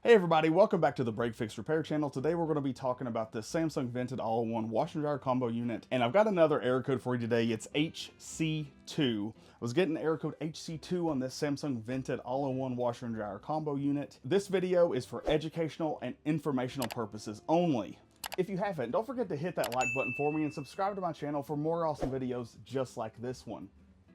Hey everybody, welcome back to the Break Fix Repair channel. Today we're going to be talking about this Samsung vented all-in-one washer and dryer combo unit. And I've got another error code for you today. It's HC2. I was getting error code HC2 on this Samsung vented all-in-one washer and dryer combo unit. This video is for educational and informational purposes only. If you haven't, don't forget to hit that like button for me and subscribe to my channel for more awesome videos just like this one.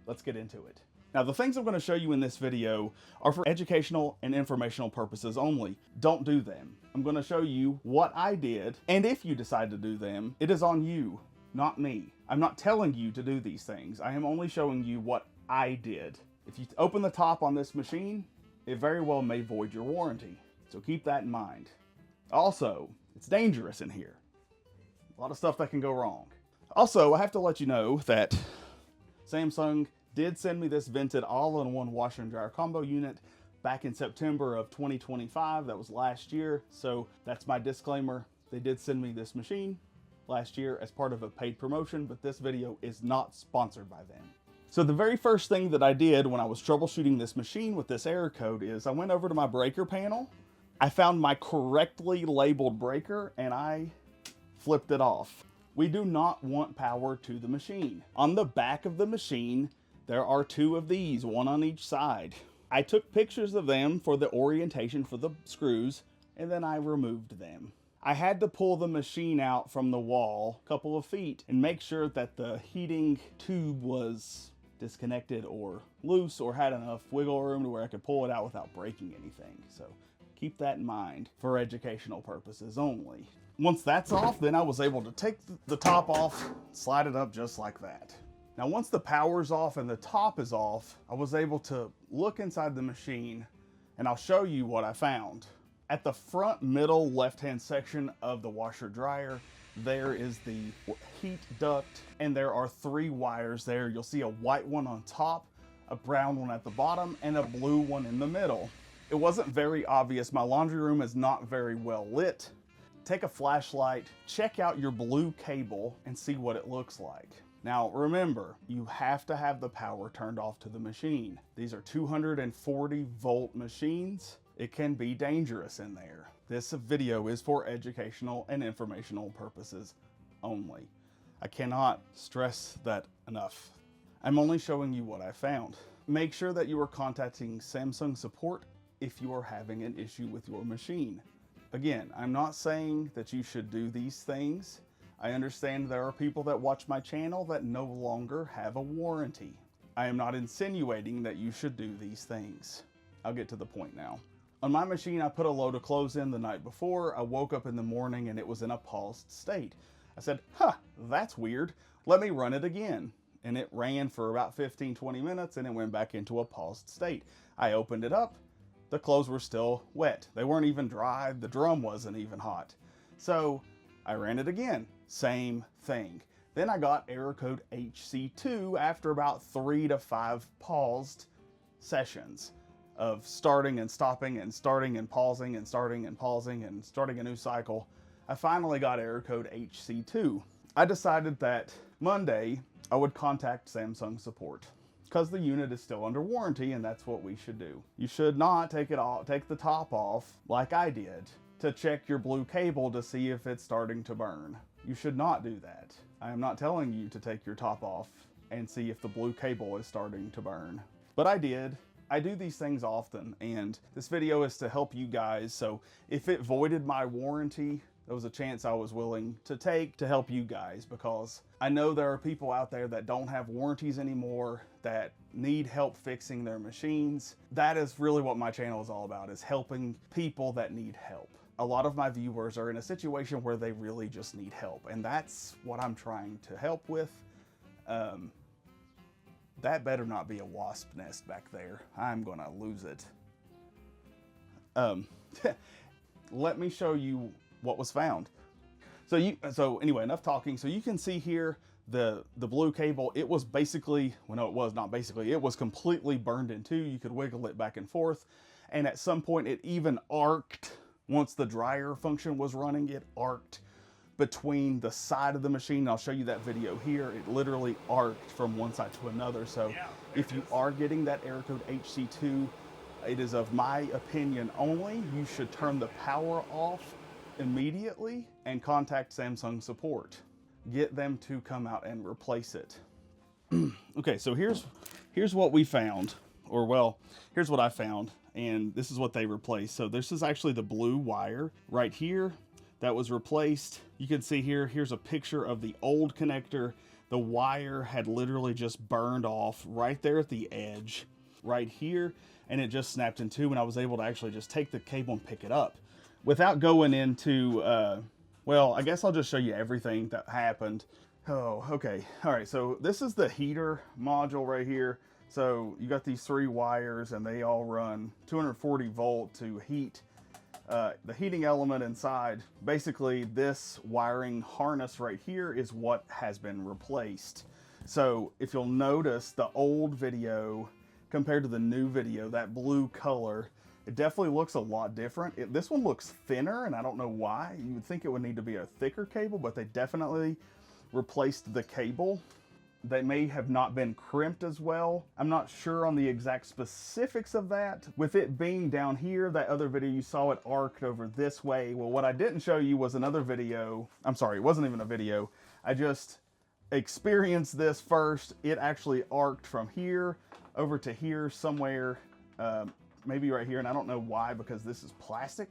Let's get into it. Now, the things I'm going to show you in this video are for educational and informational purposes only. Don't do them. I'm going to show you what I did, and if you decide to do them, it is on you, not me. I'm not telling you to do these things. I am only showing you what I did. If you open the top on this machine, it very well may void your warranty. So keep that in mind. Also, it's dangerous in here. A lot of stuff that can go wrong. Also, I have to let you know that Samsung did send me this vented all-in-one washer and dryer combo unit back in September of 2025. That was last year. So that's my disclaimer. They did send me this machine last year as part of a paid promotion, but this video is not sponsored by them. So the very first thing that I did when I was troubleshooting this machine with this error code is I went over to my breaker panel. I found my correctly labeled breaker and I flipped it off. We do not want power to the machine. On the back of the machine, there are two of these, one on each side. I took pictures of them for the orientation for the screws, and then I removed them. I had to pull the machine out from the wall a couple of feet and make sure that the heating tube was disconnected or loose or had enough wiggle room to where I could pull it out without breaking anything. So keep that in mind for educational purposes only. Once that's off, then I was able to take the top off, slide it up just like that. Now, once the power's off and the top is off, I was able to look inside the machine and I'll show you what I found. At the front middle left-hand section of the washer dryer, there is the heat duct and there are three wires there. You'll see a white one on top, a brown one at the bottom, and a blue one in the middle. It wasn't very obvious. My laundry room is not very well lit. Take a flashlight, check out your blue cable and see what it looks like. Now remember, you have to have the power turned off to the machine. These are 240 volt machines. It can be dangerous in there. This video is for educational and informational purposes only. I cannot stress that enough. I'm only showing you what I found. Make sure that you are contacting Samsung support if you are having an issue with your machine. Again, I'm not saying that you should do these things. I understand there are people that watch my channel that no longer have a warranty. I am not insinuating that you should do these things. I'll get to the point now. On my machine, I put a load of clothes in the night before. I woke up in the morning and it was in a paused state. I said, that's weird. Let me run it again. And it ran for about 15-20 minutes and it went back into a paused state. I opened it up. The clothes were still wet. They weren't even dry. The drum wasn't even hot. So I ran it again. Same thing. Then I got error code HC2 after about 3 to 5 paused sessions of starting and stopping and starting and pausing and starting and pausing and starting a new cycle. I finally got error code HC2. I decided that Monday I would contact Samsung support because the unit is still under warranty and that's what we should do. You should not take the top off like I did to check your blue cable to see if it's starting to burn. You should not do that. I am not telling you to take your top off and see if the blue cable is starting to burn. But I did. I do these things often, and this video is to help you guys. So if it voided my warranty, there was a chance I was willing to take to help you guys, because I know there are people out there that don't have warranties anymore, that need help fixing their machines. That is really what my channel is all about, is helping people that need help. A lot of my viewers are in a situation where they really just need help, and that's what I'm trying to help with. That better not be a wasp nest back there. I'm gonna lose it. Let me show you what was found. So anyway, enough talking. So you can see here the blue cable. It was basically, well, no, it was not basically, it was completely burned in two. You could wiggle it back and forth, and at some point it even arced. Once the dryer function was running, it arced between the side of the machine. I'll show you that video here. It literally arced from one side to another. So if you are getting that error code HC2, It is of my opinion only. You should turn the power off immediately and contact Samsung support. Get them to come out and replace it. Okay, so here's what we found, or well, here's what I found, and this is what they replaced. So this is actually the blue wire right here that was replaced. You can see here's a picture of the old connector. The wire had literally just burned off right there at the edge, right here, and it just snapped in two, and I was able to actually just take the cable and pick it up. Without going into, well, I guess I'll just show you everything that happened. Oh, okay. All right, so this is the heater module right here. So you got these 3 wires and they all run 240 volt to heat the heating element inside. Basically, this wiring harness right here is what has been replaced. So if you'll notice the old video compared to the new video, that blue color, it definitely looks a lot different. This one looks thinner, and I don't know why. You would think it would need to be a thicker cable, but they definitely replaced the cable. They may have not been crimped as well. I'm not sure on the exact specifics of that. With it being down here, that other video you saw it arced over this way. Well, what I didn't show you was another video. I'm sorry, it wasn't even a video. I just experienced this first. It actually arced from here over to here somewhere, maybe right here, and I don't know why because this is plastic,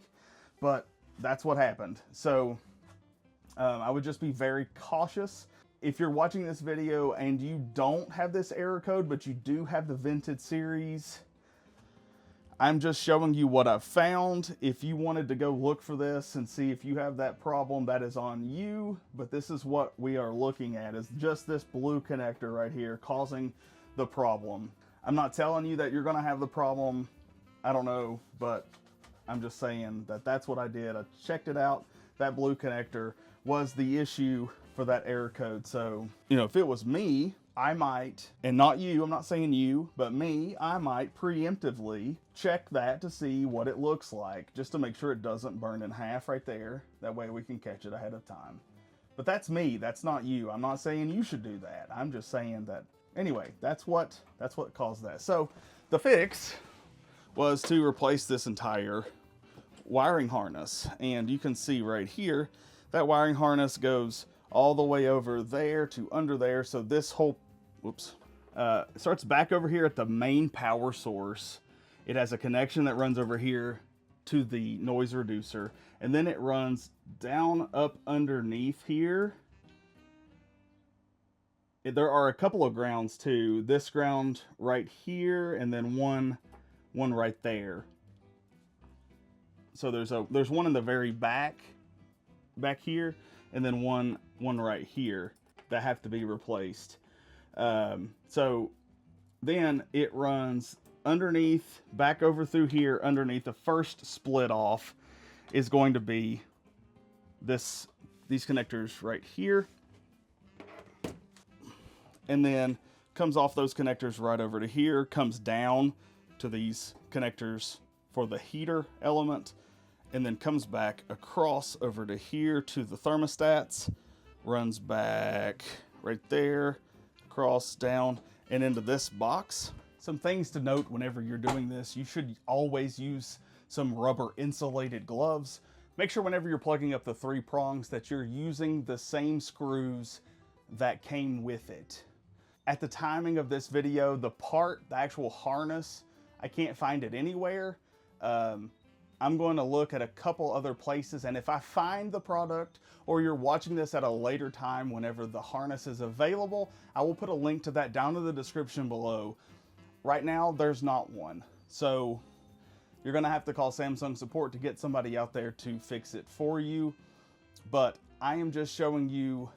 but that's what happened. So I would just be very cautious. If you're watching this video and you don't have this error code, but you do have the Vented series, I'm just showing you what I've found. If you wanted to go look for this and see if you have that problem, that is on you. But this is what we are looking at, is just this blue connector right here causing the problem. I'm not telling you that you're gonna have the problem. I don't know, but I'm just saying that that's what I did. I checked it out. That blue connector was the issue for that error code. So, you know, if it was me, I might, and not you, I'm not saying you, but me, I might preemptively check that to see what it looks like, just to make sure it doesn't burn in half right there. That way we can catch it ahead of time. But that's me, that's not you. I'm not saying you should do that. I'm just saying that, anyway, that's what caused that. So the fix was to replace this entire wiring harness. And you can see right here, that wiring harness goes all the way over there to under there. So this whole, starts back over here at the main power source. It has a connection that runs over here to the noise reducer. And then it runs down up underneath here. There are a couple of grounds too. This ground right here, and then one right there. So there's one in the very back here, and then one right here that have to be replaced. So then it runs underneath, back over through here, underneath. The first split off is going to be these connectors right here, and then comes off those connectors right over to here, comes down to these connectors for the heater element, and then comes back across over to here to the thermostats, runs back right there, across, down, and into this box. Some things to note whenever you're doing this: you should always use some rubber insulated gloves. Make sure whenever you're plugging up the 3 prongs that you're using the same screws that came with it. At the timing of this video, the actual harness, I can't find it anywhere. I'm going to look at a couple other places, and if I find the product, or you're watching this at a later time whenever the harness is available, I will put a link to that down in the description below. Right now, there's not one. So you're gonna have to call Samsung support to get somebody out there to fix it for you. But I am just showing you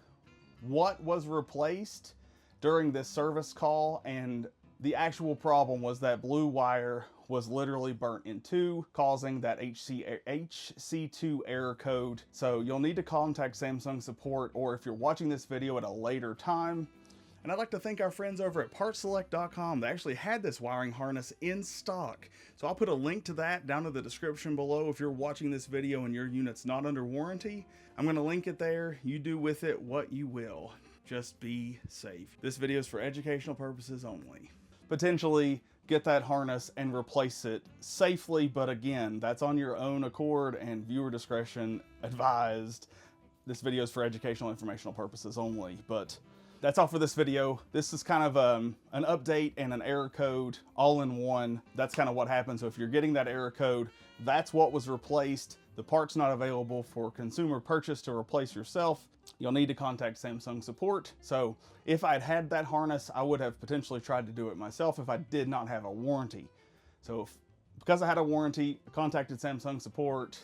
what was replaced during this service call, and the actual problem was that blue wire was literally burnt in two, causing that HC2 error code. So you'll need to contact Samsung support, or if you're watching this video at a later time. And I'd like to thank our friends over at partselect.com. They actually had this wiring harness in stock. So I'll put a link to that down in the description below if you're watching this video and your unit's not under warranty. I'm gonna link it there. You do with it what you will. Just be safe. This video is for educational purposes only. Potentially get that harness and replace it safely. But again, that's on your own accord and viewer discretion advised. This video is for educational informational purposes only, but that's all for this video. This is kind of an update and an error code all in one. That's kind of what happens. So if you're getting that error code, that's what was replaced. The part's not available for consumer purchase to replace yourself. You'll need to contact Samsung support. So if I'd had that harness, I would have potentially tried to do it myself if I did not have a warranty. So because I had a warranty, I contacted Samsung support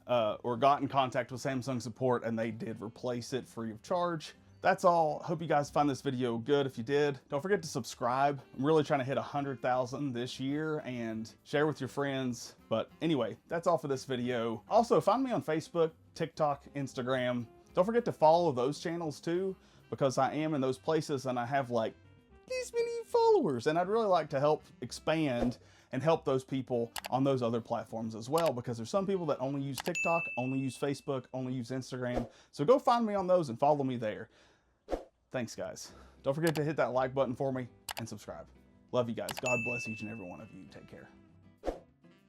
or got in contact with Samsung support, and they did replace it free of charge. That's all. Hope you guys find this video good. If you did, don't forget to subscribe. I'm really trying to hit 100,000 this year, and share with your friends. But anyway, that's all for this video. Also, find me on Facebook, TikTok, Instagram. Don't forget to follow those channels too, because I am in those places and I have like these many followers, and I'd really like to help expand and help those people on those other platforms as well, because there's some people that only use TikTok, only use Facebook, only use Instagram. So go find me on those and follow me there. Thanks, guys. Don't forget to hit that like button for me and subscribe. Love you guys. God bless each and every one of you. Take care.